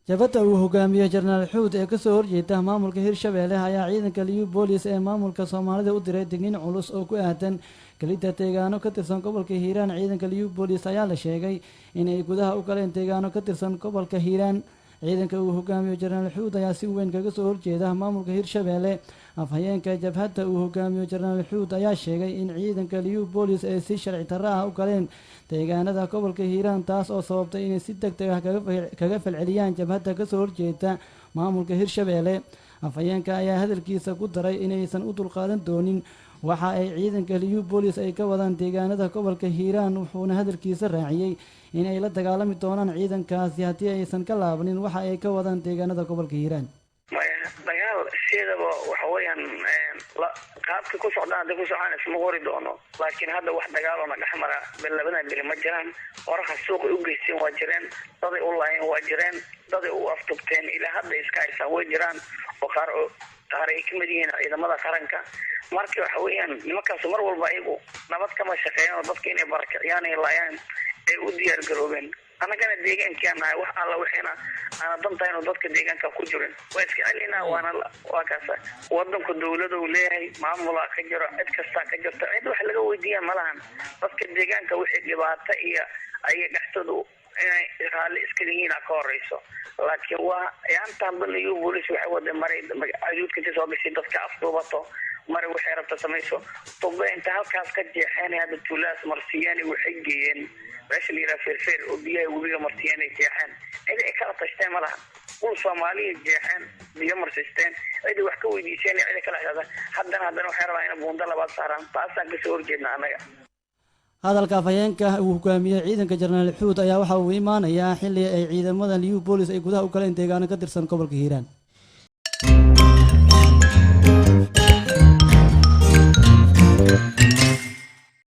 jabada uu hogaamiyo Jenaraal Xuud ee ka soo horjeeda maamulka Hirshabelle ayaa ciidanka Liyu Booliis ee maamulka Soomaalida u diray digniin culus oo ku aadan galida deegaano ka tirsan gobolka Hiiraan. Ciidanka Liyu Booliis ayaa la sheegay in ay gudaha u galeen deegaano ka tirsan gobolka Hiiraan. ciidanka uu hogaamiyo Jenaraal Xuud ayaa si weyn kaga soo horjeeda maamulka Hirshabelle. afhayeenka jabhadda uu hogaamiyo Jenaraal Xuud ayaa sheegay in ciidanka Liyu Booliis ay si sharci darro ah u galeen deegaanada gobolka Hiiraan, taas oo sababtay inay si degdeg ah kaga falceliyaan jabhadda ka soo horjeeda maamulka Hirshabelle. afhayeenka ayaa hadalkiisa ku daray inaysan u dulqaadan doonin waxa ay ciidanka Liyu Booliis ay ka wadaan deegaanada gobolka Hiiraan, wuxuuna hadalkiisa raaciyay in ay la dagaalami doonaan ciidankaasi haddii aysan ka laabanin waxa ay ka wadaan deegaanada gobolka Hiiraan. dagaal sidaba waxa weeyaan qaabka ku socdaan ku socon isma hori doono, laakiin hadda wax dagaal oo dhaxmara labada bil ma jiraan. waraha suuqa u geysteen waa jireen, dad ay u laayeen waa jireen, dad ay u aftubteen ilaa hadda iska haysan way jiraan oo qaar ay kamid yihiin ciidamada qaranka. markii waxa weeyaan nimankaas mar walba ayagu nabad kama shaqeeyaan oo dadka inay barakiciyaan ay laayaan ay u diyaar garoobeen. annagana deegaankan wax alla waxina aan dantahay inuu dadka deegaanka ku jirin waa iska celinaa. waa kaas wadanku dawladda uu leeyahay, maamul ka jiro, cid kasta ka jirta, cid wax laga weydiiyaa malahan. dadka deegaanka wixii dhibaato iyo ay dhaxtoodu inay raalli iska yihiin ka horeyso, laakiin waa yaantan Liyu Booliis waxay wada maray ayuudka soo gashay dadka afduubato mari waxay rabta samayso toba inta halkaas ka jeexeen hada tuulaas marsiyeen waxay geeyeen meesha la yiraahdo feer oo biyaha webiga martiyeen ay jeexeen cid ay kala tashteen malaha. ul Soomaaliya jeexeen biyo marsisteen cid wax ka weydiiseen cid kala xada haddana waxay rabaan in buunda labaad saaraan. taasaan ka soo horjeedna anaga. hadalka afhayeenka uu hogaamiyo ciidanka Jenaraal Xuud ayaa waxa uu imaanayaa xilli ay ciidamada Liyu Booliis ay gudaha u galeen deegaano ka tirsan gobolka Hiiraan.